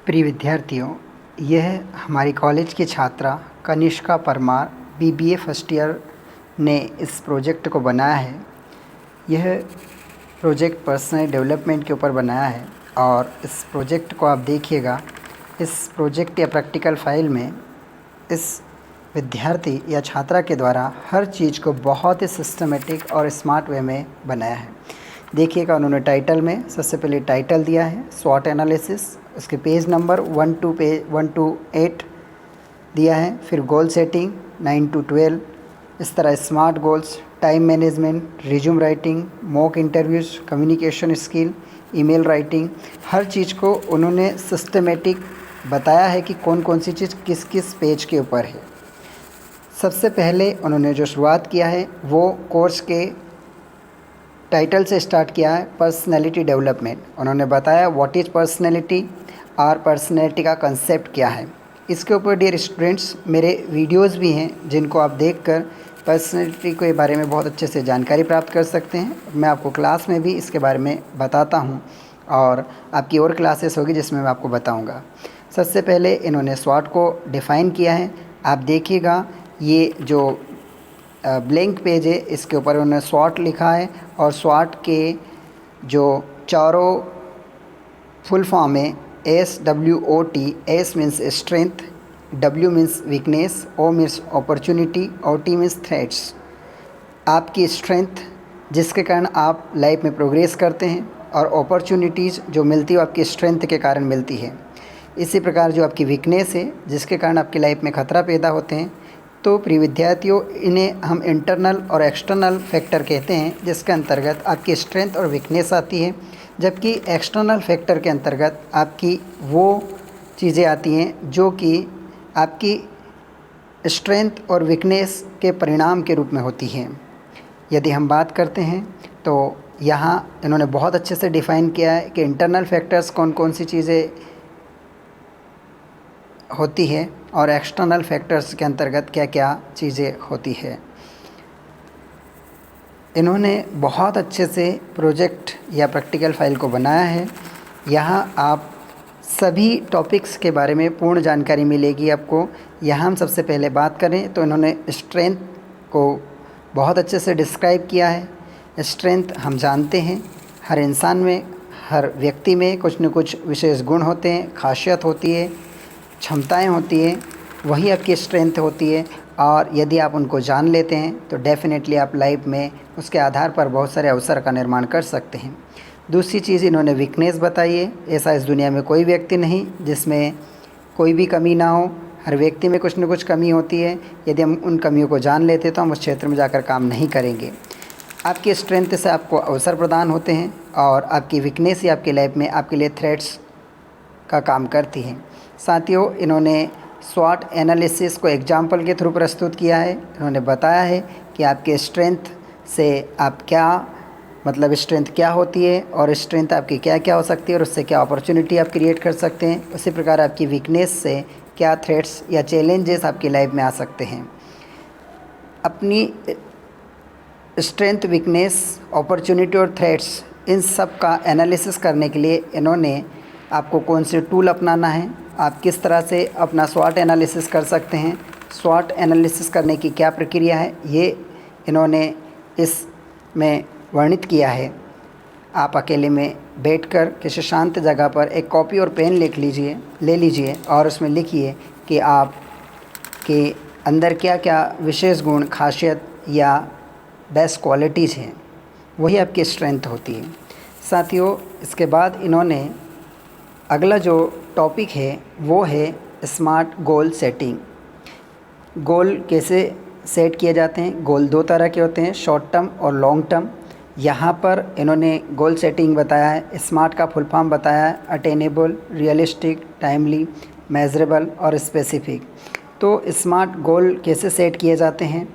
प्रिय विद्यार्थियों, यह हमारी कॉलेज की छात्रा Kanishka Parmar BBA first year ने इस प्रोजेक्ट को बनाया है। यह प्रोजेक्ट पर्सनल डेवलपमेंट के ऊपर बनाया है और इस प्रोजेक्ट को आप देखिएगा। इस प्रोजेक्ट या प्रैक्टिकल फाइल में इस विद्यार्थी या छात्रा के द्वारा हर चीज़ को बहुत ही सिस्टमेटिक और स्मार्ट वे में बनाया है। देखिएगा, उन्होंने टाइटल में सबसे पहले टाइटल दिया है स्वॉट एनालिसिस, उसके पेज नंबर 1 to 8 दिया है। फिर गोल सेटिंग 9 to 12, इस तरह smart goals, time management, resume writing, mock interviews, communication skill, email writing, हर चीज़ को उन्होंने सिस्टमेटिक बताया है कि कौन कौन सी चीज़ किस किस पेज के ऊपर है। सबसे पहले उन्होंने जो शुरुआत किया है वो कोर्स के टाइटल से स्टार्ट किया है, पर्सनैलिटी डेवलपमेंट। उन्होंने बताया व्हाट इज़ पर्सनैलिटी और पर्सनैलिटी का कंसेप्ट क्या है। इसके ऊपर डियर स्टूडेंट्स मेरे वीडियोस भी हैं जिनको आप देखकर पर्सनैलिटी के बारे में बहुत अच्छे से जानकारी प्राप्त कर सकते हैं। मैं आपको क्लास में भी इसके बारे में बताता हूं और आपकी और क्लासेस होगी जिसमें मैं आपको बताऊंगा। सबसे पहले इन्होंने स्वॉट को डिफ़ाइन किया है। आप देखिएगा, ये जो ब्लैंक पेज है इसके ऊपर उन्होंने स्वॉट लिखा है और स्वॉट के जो चारों फुल फॉर्म है SWOT। S means strength, W means weakness, O means opportunity और T मीन्स थ्रेट्स। आपकी स्ट्रेंथ जिसके कारण आप लाइफ में प्रोग्रेस करते हैं और अपॉर्चुनिटीज़ जो मिलती है वो आपकी स्ट्रेंथ के कारण मिलती है। इसी प्रकार जो आपकी वीकनेस है जिसके कारण आपकी लाइफ में ख़तरा पैदा होते हैं। तो प्रिय विद्यार्थियों, इन्हें हम इंटरनल और एक्सटर्नल फैक्टर कहते हैं, जिसके अंतर्गत आपकी स्ट्रेंथ और वीकनेस आती है, जबकि एक्सटर्नल फैक्टर के अंतर्गत आपकी वो चीज़ें आती हैं जो कि आपकी स्ट्रेंथ और वीकनेस के परिणाम के रूप में होती हैं। यदि हम बात करते हैं तो यहाँ इन्होंने बहुत अच्छे से डिफ़ाइन किया है कि इंटरनल फैक्टर्स कौन कौन सी चीज़ें होती है और एक्सटर्नल फैक्टर्स के अंतर्गत क्या क्या चीज़ें होती है। इन्होंने बहुत अच्छे से प्रोजेक्ट या प्रैक्टिकल फाइल को बनाया है। यहाँ आप सभी टॉपिक्स के बारे में पूर्ण जानकारी मिलेगी आपको। यहाँ हम सबसे पहले बात करें तो इन्होंने स्ट्रेंथ को बहुत अच्छे से डिस्क्राइब किया है। स्ट्रेंथ हम जानते हैं, हर इंसान में, हर व्यक्ति में कुछ न कुछ विशेष गुण होते हैं, खासियत होती है, क्षमताएं होती हैं, वही आपकी स्ट्रेंथ होती है। और यदि आप उनको जान लेते हैं तो डेफ़िनेटली आप लाइफ में उसके आधार पर बहुत सारे अवसर का निर्माण कर सकते हैं। दूसरी चीज़ इन्होंने वीकनेस बताई है। ऐसा इस दुनिया में कोई व्यक्ति नहीं जिसमें कोई भी कमी ना हो, हर व्यक्ति में कुछ न कुछ कमी होती है। यदि हम उन कमियों को जान लेते तो हम उस क्षेत्र में जाकर काम नहीं करेंगे। आपकी स्ट्रेंथ से आपको अवसर प्रदान होते हैं और आपकी वीकनेस ही आपकी लाइफ में आपके लिए थ्रेट्स का काम करती हैं। साथियों, इन्होंने स्वॉट एनालिसिस को एग्जाम्पल के थ्रू प्रस्तुत किया है। इन्होंने बताया है कि आपके स्ट्रेंथ से आप क्या, मतलब स्ट्रेंथ क्या होती है और स्ट्रेंथ आपकी क्या क्या हो सकती है और उससे क्या अपॉर्चुनिटी आप क्रिएट कर सकते हैं। उसी प्रकार आपकी वीकनेस से क्या थ्रेट्स या चैलेंजेस आपकी लाइफ में आ सकते हैं। अपनी स्ट्रेंथ, वीकनेस, अपॉर्चुनिटी और थ्रेट्स, इन सब का एनालिसिस करने के लिए इन्होंने आपको कौन से टूल अपनाना है, आप किस तरह से अपना स्वॉट एनालिसिस कर सकते हैं, स्वॉट एनालिसिस करने की क्या प्रक्रिया है, ये इन्होंने इसमें वर्णित किया है। आप अकेले में बैठकर किसी शांत जगह पर एक कॉपी और पेन ले लीजिए और उसमें लिखिए कि आप के अंदर क्या क्या विशेष गुण, खासियत या बेस्ट क्वालिटीज़ हैं, वही आपकी स्ट्रेंथ होती है। साथियों, इसके बाद इन्होंने अगला जो टॉपिक है वो है स्मार्ट गोल सेटिंग। गोल कैसे सेट किए जाते हैं। गोल दो तरह के होते हैं, शॉर्ट टर्म और लॉन्ग टर्म। यहाँ पर इन्होंने गोल सेटिंग बताया है, स्मार्ट का फुल फॉर्म बताया है, अटेनेबल, रियलिस्टिक, टाइमली, मेजरेबल और स्पेसिफिक। तो स्मार्ट गोल कैसे सेट किए जाते हैं,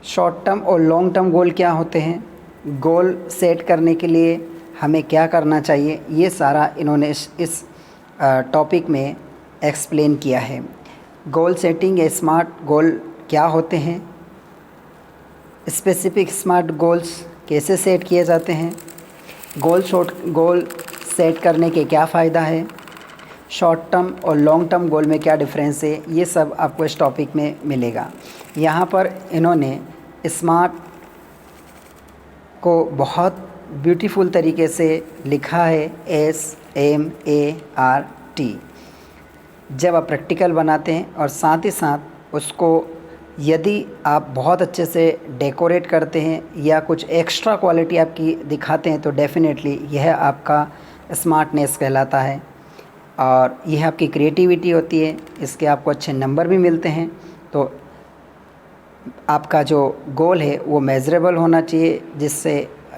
शॉर्ट टर्म और लॉन्ग टर्म गोल क्या होते हैं, गोल सेट करने के लिए हमें क्या करना चाहिए, ये सारा इन्होंने इस टॉपिक में एक्सप्लेन किया है। गोल सेटिंग या स्मार्ट गोल क्या होते हैं, स्पेसिफिक स्मार्ट गोल्स कैसे सेट किए जाते हैं, गोल सेट करने के क्या फ़ायदा है, शॉर्ट टर्म और लॉन्ग टर्म गोल में क्या डिफरेंस है, ये सब आपको इस टॉपिक में मिलेगा। यहाँ पर इन्होंने स्मार्ट को बहुत ब्यूटीफुल तरीके से लिखा है, SMART। जब आप प्रैक्टिकल बनाते हैं और साथ ही साथ उसको यदि आप बहुत अच्छे से डेकोरेट करते हैं या कुछ एक्स्ट्रा क्वालिटी आपकी दिखाते हैं तो डेफ़िनेटली यह आपका स्मार्टनेस कहलाता है और यह आपकी क्रिएटिविटी होती है। इसके आपको अच्छे नंबर भी मिलते हैं। तो आपका जो गोल है वो मेज़रेबल होना चाहिए,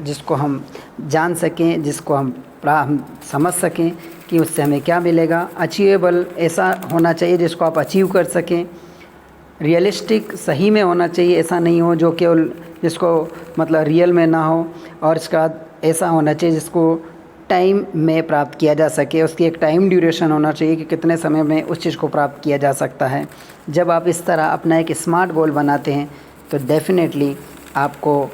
जिसको हम जान सकें, जिसको हम समझ सकें कि उससे हमें क्या मिलेगा। अचीवेबल ऐसा होना चाहिए जिसको आप अचीव कर सकें। रियलिस्टिक सही में होना चाहिए, ऐसा नहीं हो जो केवल जिसको मतलब रियल में ना हो। और इसका ऐसा होना चाहिए जिसको टाइम में प्राप्त किया जा सके। उसकी एक टाइम ड्यूरेशन होना चाहिए कि कितने समय में उस चीज़ को प्राप्त किया जा सकता है। जब आप इस तरह अपना एक स्मार्ट गोल बनाते हैं तो डेफ़िनेटली आपको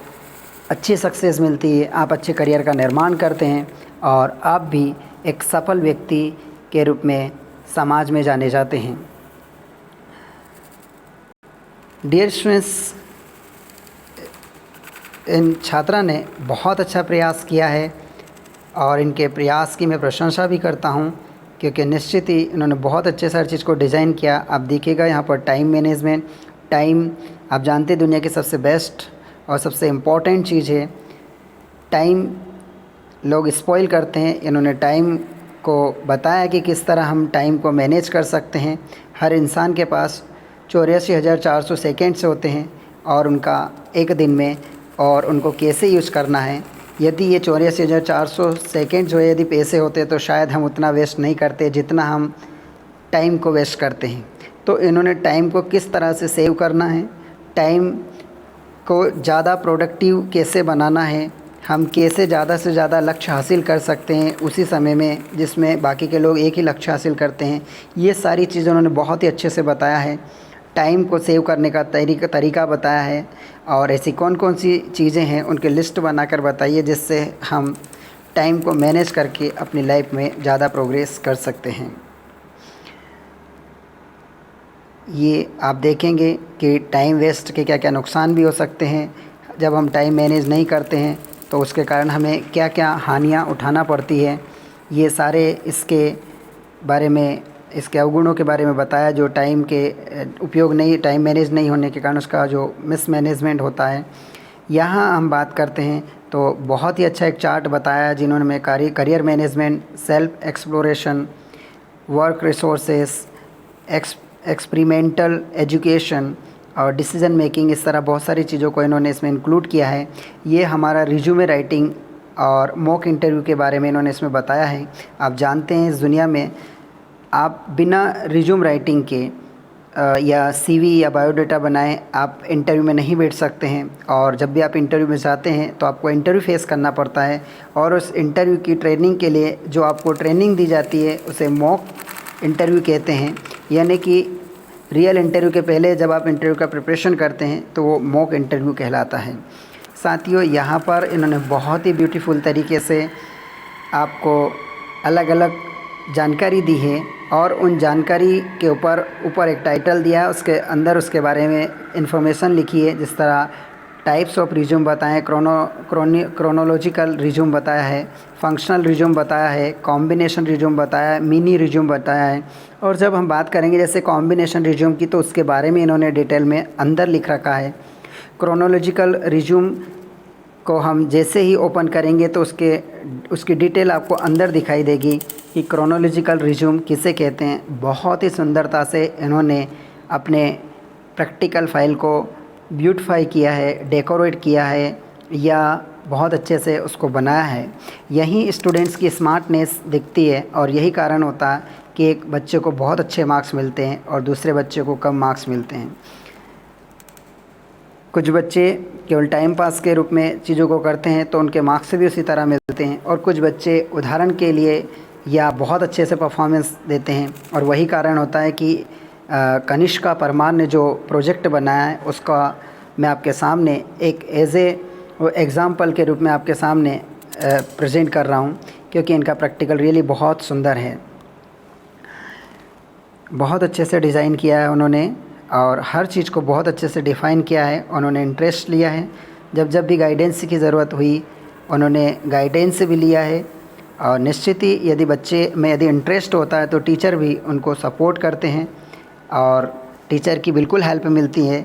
अच्छी सक्सेस मिलती है, आप अच्छे करियर का निर्माण करते हैं और आप भी एक सफल व्यक्ति के रूप में समाज में जाने जाते हैं। डियर स्टूडेंट्स, इन छात्रा ने बहुत अच्छा प्रयास किया है और इनके प्रयास की मैं प्रशंसा भी करता हूं, क्योंकि निश्चित ही इन्होंने बहुत अच्छे से हर चीज़ को डिज़ाइन किया। आप देखिएगा यहाँ पर टाइम मैनेजमेंट, टाइम आप जानते हैं दुनिया की सबसे बेस्ट और सबसे इम्पॉर्टेंट चीज़ है। टाइम लोग स्पॉइल करते हैं, इन्होंने टाइम को बताया कि किस तरह हम टाइम को मैनेज कर सकते हैं। हर इंसान के पास 84,400 सेकेंड्स होते हैं और उनका एक दिन में, और उनको कैसे यूज़ करना है। यदि ये 84,400 सेकेंड जो है यदि पैसे होते तो शायद हम उतना वेस्ट नहीं करते जितना हम टाइम को वेस्ट करते हैं। तो इन्होंने टाइम को किस तरह से सेव करना है, टाइम को ज़्यादा प्रोडक्टिव कैसे बनाना है, हम कैसे ज़्यादा से ज़्यादा लक्ष्य हासिल कर सकते हैं उसी समय में जिसमें बाकी के लोग एक ही लक्ष्य हासिल करते हैं, ये सारी चीज़ें उन्होंने बहुत ही अच्छे से बताया है। टाइम को सेव करने का तरीका बताया है और ऐसी कौन कौन सी चीज़ें हैं उनकी लिस्ट बनाकर बताइए जिससे हम टाइम को मैनेज करके अपनी लाइफ में ज़्यादा प्रोग्रेस कर सकते हैं। ये आप देखेंगे कि टाइम वेस्ट के क्या क्या नुकसान भी हो सकते हैं। जब हम टाइम मैनेज नहीं करते हैं तो उसके कारण हमें क्या क्या हानियाँ उठाना पड़ती है। ये सारे इसके बारे में, इसके अवगुणों के बारे में बताया जो टाइम के उपयोग नहीं, टाइम मैनेज नहीं होने के कारण उसका जो मिसमैनेजमेंट होता है। यहाँ हम बात करते हैं तो बहुत ही अच्छा एक चार्ट बताया जिन्होंने मैं career management, self exploration, work resources, experimental education और डिसीज़न मेकिंग, इस तरह बहुत सारी चीज़ों को इन्होंने इसमें इंक्लूड किया है। ये हमारा रिज्यूमे राइटिंग और मॉक इंटरव्यू के बारे में इन्होंने इसमें बताया है। आप जानते हैं इस दुनिया में आप बिना रिज्यूम राइटिंग के या CV या बायोडाटा बनाए आप इंटरव्यू में नहीं बैठ सकते हैं। और जब भी आप इंटरव्यू में जाते हैं तो आपको इंटरव्यू फेस करना पड़ता है और उस इंटरव्यू की ट्रेनिंग के लिए जो आपको ट्रेनिंग दी जाती है उसे मॉक इंटरव्यू कहते हैं। यानी कि रियल इंटरव्यू के पहले जब आप इंटरव्यू का प्रिपरेशन करते हैं तो वो मॉक इंटरव्यू कहलाता है। साथियों, यहाँ पर इन्होंने बहुत ही ब्यूटीफुल तरीके से आपको अलग अलग जानकारी दी है और उन जानकारी के ऊपर एक टाइटल दिया है, उसके अंदर उसके बारे में इंफॉर्मेशन लिखी है। जिस तरह टाइप्स ऑफ रिज्यूम बताएं, क्रोनोलॉजिकल रिज्यूम बताया है, फंक्शनल रिज्यूम बताया है, कॉम्बिनेशन रिज्यूम बताया है, मिनी रिज्यूम बताया है। और जब हम बात करेंगे जैसे कॉम्बिनेशन रिज्यूम की तो उसके बारे में इन्होंने डिटेल में अंदर लिख रखा है। क्रोनोलॉजिकल रिज्यूम को हम जैसे ही ओपन करेंगे तो उसकी डिटेल आपको अंदर दिखाई देगी कि क्रोनोलॉजिकल रिज्यूम किसे कहते हैं। बहुत ही सुंदरता से इन्होंने अपने प्रैक्टिकल फ़ाइल को ब्यूटीफाई किया है, डेकोरेट किया है या बहुत अच्छे से उसको बनाया है। यही स्टूडेंट्स की स्मार्टनेस दिखती है और यही कारण होता है कि एक बच्चे को बहुत अच्छे मार्क्स मिलते हैं और दूसरे बच्चे को कम मार्क्स मिलते हैं। कुछ बच्चे केवल टाइम पास के रूप में चीज़ों को करते हैं तो उनके मार्क्स भी उसी तरह मिलते हैं, और कुछ बच्चे उदाहरण के लिए या बहुत अच्छे से परफॉर्मेंस देते हैं। और वही कारण होता है कि कनिष्का परमार ने जो प्रोजेक्ट बनाया है उसका मैं आपके सामने एक एग्ज़ाम्पल के रूप में आपके सामने प्रेजेंट कर रहा हूँ, क्योंकि इनका प्रैक्टिकल रियली बहुत सुंदर है। बहुत अच्छे से डिज़ाइन किया है उन्होंने और हर चीज़ को बहुत अच्छे से डिफ़ाइन किया है। उन्होंने इंटरेस्ट लिया है, जब भी गाइडेंस की ज़रूरत हुई उन्होंने गाइडेंस भी लिया है। और निश्चित ही यदि बच्चे में यदि इंटरेस्ट होता है तो टीचर भी उनको सपोर्ट करते हैं और टीचर की बिल्कुल हेल्प मिलती है।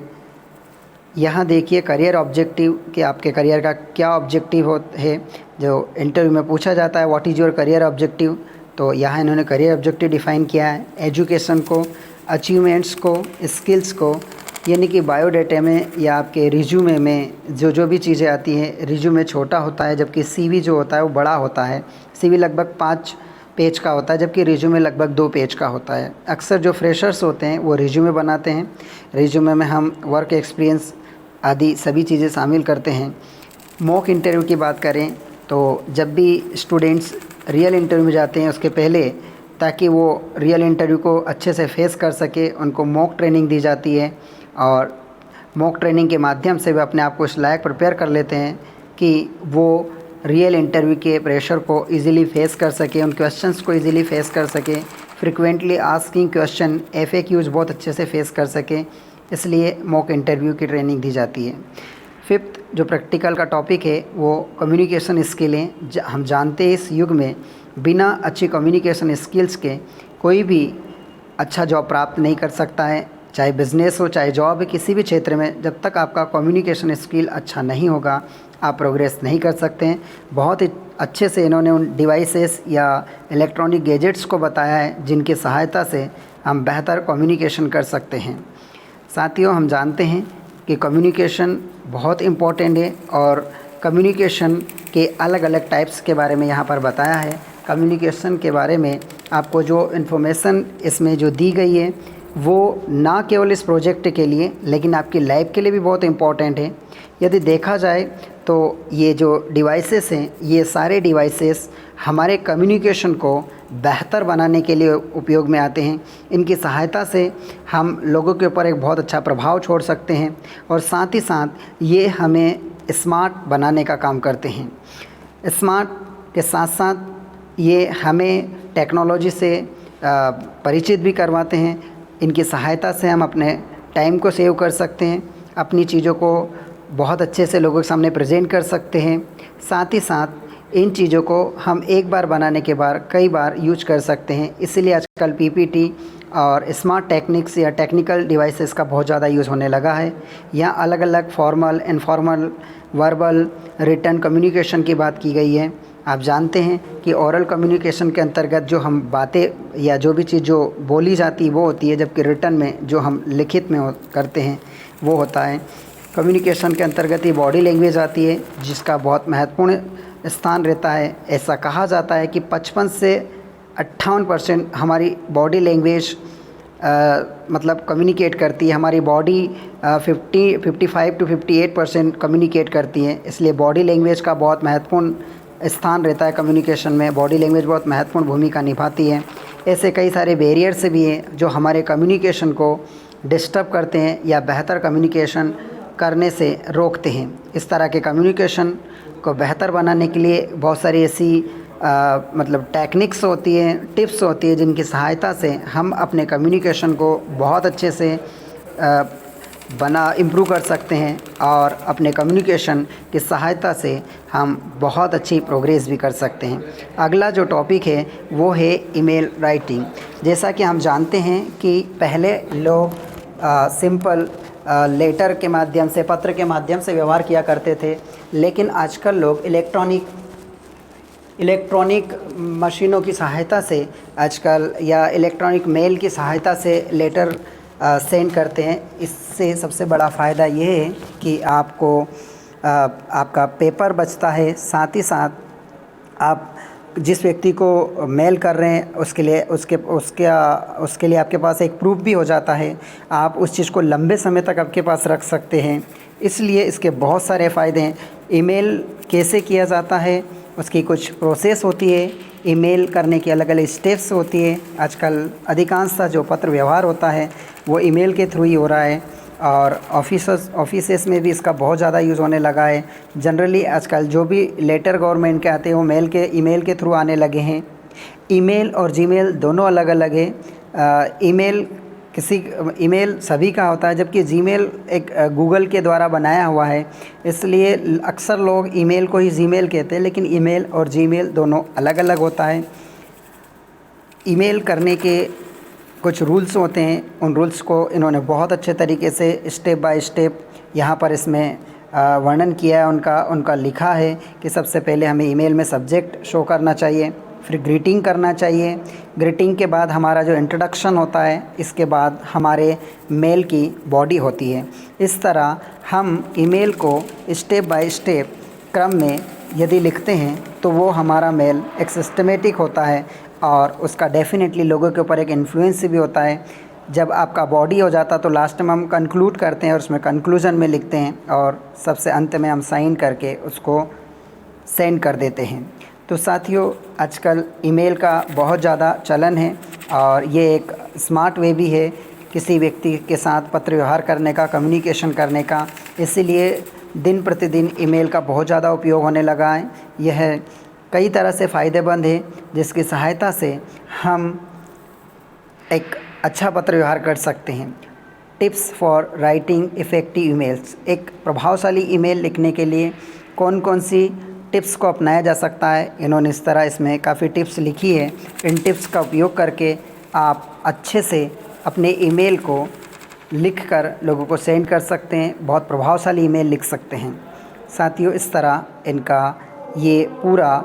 यहाँ देखिए करियर ऑब्जेक्टिव कि आपके करियर का क्या ऑब्जेक्टिव है, जो इंटरव्यू में पूछा जाता है what is your career objective. तो यहाँ इन्होंने करियर ऑब्जेक्टिव डिफ़ाइन किया है। एजुकेशन को, अचीवमेंट्स को, स्किल्स को, यानी कि बायोडाटा में या आपके रिज्यूमे में जो भी चीज़ें आती हैं, रिज्यूमे छोटा होता है जबकि सीवी जो होता है वो बड़ा होता है। सीवी लगभग 5 पेज का होता है जबकि रिज्यूमे लगभग 2 पेज का होता है। अक्सर जो फ्रेशर्स होते हैं वो रिज्यूमे बनाते हैं। रिज्यूमे में हम वर्क एक्सपीरियंस आदि सभी चीज़ें शामिल करते हैं। मॉक इंटरव्यू की बात करें तो जब भी स्टूडेंट्स रियल इंटरव्यू में जाते हैं उसके पहले, ताकि वो रियल इंटरव्यू को अच्छे से फेस कर सके, उनको मॉक ट्रेनिंग दी जाती है और मॉक ट्रेनिंग के माध्यम से वे अपने आप को इस लायक प्रिपेयर कर लेते हैं कि वो रियल इंटरव्यू के प्रेशर को इजीली फेस कर सके, उन क्वेश्चंस को इजीली फेस कर सके, फ्रिक्वेंटली आस्किंग क्वेश्चन FAQs बहुत अच्छे से फेस कर सके, इसलिए मॉक इंटरव्यू की ट्रेनिंग दी जाती है। फिफ्थ जो प्रैक्टिकल का टॉपिक है वो कम्युनिकेशन स्किल है। हम जानते हैं इस युग में बिना अच्छी कम्युनिकेशन स्किल्स के कोई भी अच्छा जॉब प्राप्त नहीं कर सकता है, चाहे बिज़नेस हो चाहे जॉब है, किसी भी क्षेत्र में जब तक आपका कम्युनिकेशन स्किल अच्छा नहीं होगा आप प्रोग्रेस नहीं कर सकते हैं। बहुत ही अच्छे से इन्होंने उन डिवाइसेस या इलेक्ट्रॉनिक गैजेट्स को बताया है जिनकी सहायता से हम बेहतर कम्युनिकेशन कर सकते हैं। साथियों, हम जानते हैं कि कम्युनिकेशन बहुत इम्पॉर्टेंट है और कम्युनिकेशन के अलग अलग टाइप्स के बारे में यहाँ पर बताया है। कम्युनिकेशन के बारे में आपको जो इन्फॉर्मेशन इसमें जो दी गई है वो ना केवल इस प्रोजेक्ट के लिए लेकिन आपकी लाइफ के लिए भी बहुत इम्पॉर्टेंट है। यदि देखा जाए तो ये जो डिवाइसेस हैं ये सारे डिवाइसेस हमारे कम्युनिकेशन को बेहतर बनाने के लिए उपयोग में आते हैं। इनकी सहायता से हम लोगों के ऊपर एक बहुत अच्छा प्रभाव छोड़ सकते हैं और साथ ही साथ ये हमें स्मार्ट बनाने का काम करते हैं। स्मार्ट के साथ साथ ये हमें टेक्नोलॉजी से परिचित भी करवाते हैं। इनकी सहायता से हम अपने टाइम को सेव कर सकते हैं, अपनी चीज़ों को बहुत अच्छे से लोगों के सामने प्रेजेंट कर सकते हैं। साथ ही साथ इन चीज़ों को हम एक बार बनाने के बाद कई बार यूज कर सकते हैं। इसीलिए आजकल PPT और स्मार्ट टेक्निक्स या टेक्निकल डिवाइसेस का बहुत ज़्यादा यूज़ होने लगा है। यहाँ अलग अलग formal, informal, verbal, written communication की बात की गई है। आप जानते हैं कि ओरल कम्युनिकेशन के अंतर्गत जो हम बातें या जो भी चीज़ जो बोली जाती है वो होती है, जबकि रिटन में जो हम लिखित में करते हैं वो होता है। कम्युनिकेशन के अंतर्गत ही बॉडी लैंग्वेज आती है जिसका बहुत महत्वपूर्ण स्थान रहता है। ऐसा कहा जाता है कि 55 से 58% हमारी बॉडी लैंग्वेज मतलब कम्युनिकेट करती है। हमारी बॉडी 55 to 58% कम्युनिकेट करती है। इसलिए बॉडी लैंग्वेज का बहुत महत्वपूर्ण स्थान रहता है। कम्युनिकेशन में बॉडी लैंग्वेज बहुत महत्वपूर्ण भूमिका निभाती है। ऐसे कई सारे बैरियर्स भी हैं जो हमारे कम्युनिकेशन को डिस्टर्ब करते हैं या बेहतर कम्युनिकेशन करने से रोकते हैं। इस तरह के कम्युनिकेशन को बेहतर बनाने के लिए बहुत सारी ऐसी मतलब टेक्निक्स होती हैं, टिप्स होती है जिनकी सहायता से हम अपने कम्युनिकेशन को बहुत अच्छे से इम्प्रूव कर सकते हैं और अपने कम्युनिकेशन की सहायता से हम बहुत अच्छी प्रोग्रेस भी कर सकते हैं। अगला जो टॉपिक है वो है ईमेल राइटिंग। जैसा कि हम जानते हैं कि पहले लोग सिंपल लेटर के माध्यम से, पत्र के माध्यम से व्यवहार किया करते थे, लेकिन आजकल लोग इलेक्ट्रॉनिक मशीनों की सहायता से आजकल या इलेक्ट्रॉनिक मेल की सहायता से लेटर सेंड करते हैं। इससे सबसे बड़ा फ़ायदा ये है कि आपको आपका पेपर बचता है, साथ ही साथ आप जिस व्यक्ति को मेल कर रहे हैं उसके लिए आपके पास एक प्रूफ भी हो जाता है। आप उस चीज़ को लंबे समय तक आपके पास रख सकते हैं। इसलिए इसके बहुत सारे फ़ायदे हैं। ईमेल कैसे किया जाता है उसकी कुछ प्रोसेस होती है। ईमेल करने की अलग अलग स्टेप्स होती है। आजकल अधिकांशतः जो पत्र व्यवहार होता है वो ईमेल के थ्रू ही हो रहा है और ऑफिसेस में भी इसका बहुत ज़्यादा यूज़ होने लगा है। जनरली आजकल जो भी लेटर गवर्नमेंट के आते हैं वो ईमेल के थ्रू आने लगे हैं। ईमेल और जीमेल दोनों अलग अलग है। ईमेल ईमेल सभी का होता है, जबकि जीमेल एक गूगल के द्वारा बनाया हुआ है, इसलिए अक्सर लोग ईमेल को ही जीमेल कहते हैं, लेकिन ईमेल और जीमेल दोनों अलग अलग होता है। ईमेल करने के कुछ रूल्स होते हैं, उन रूल्स को इन्होंने बहुत अच्छे तरीके से स्टेप बाय स्टेप यहाँ पर इसमें वर्णन किया है। उनका लिखा है कि सबसे पहले हमें ईमेल में सब्जेक्ट शो करना चाहिए, फिर ग्रीटिंग करना चाहिए, ग्रीटिंग के बाद हमारा जो इंट्रोडक्शन होता है, इसके बाद हमारे मेल की बॉडी होती है। इस तरह हम ईमेल को स्टेप बाय स्टेप क्रम में यदि लिखते हैं तो वो हमारा मेल एक सिस्टमेटिक होता है और उसका डेफिनेटली लोगों के ऊपर एक इन्फ्लुएंस भी होता है। जब आपका बॉडी हो जाता तो लास्ट में हम कंक्लूड करते हैं और उसमें कंक्लूजन में लिखते हैं और सबसे अंत में हम साइन करके उसको सेंड कर देते हैं। तो साथियों, आजकल ईमेल का बहुत ज़्यादा चलन है और ये एक स्मार्ट वे भी है किसी व्यक्ति के साथ पत्र व्यवहार करने का, कम्युनिकेशन करने का। इसीलिए दिन प्रतिदिन ईमेल का बहुत ज़्यादा उपयोग होने लगा है। यह कई तरह से फ़ायदेमंद है, जिसकी सहायता से हम एक अच्छा पत्र व्यवहार कर सकते हैं। Tips for writing effective emails. एक प्रभावशाली ईमेल लिखने के लिए कौन कौन सी टिप्स को अपनाया जा सकता है, इन्होंने इस तरह इसमें काफ़ी टिप्स लिखी है। इन टिप्स का उपयोग करके आप अच्छे से अपने ईमेल को लिखकर लोगों को सेंड कर सकते हैं, बहुत प्रभावशाली ईमेल लिख सकते हैं। साथियों, इस तरह इनका ये पूरा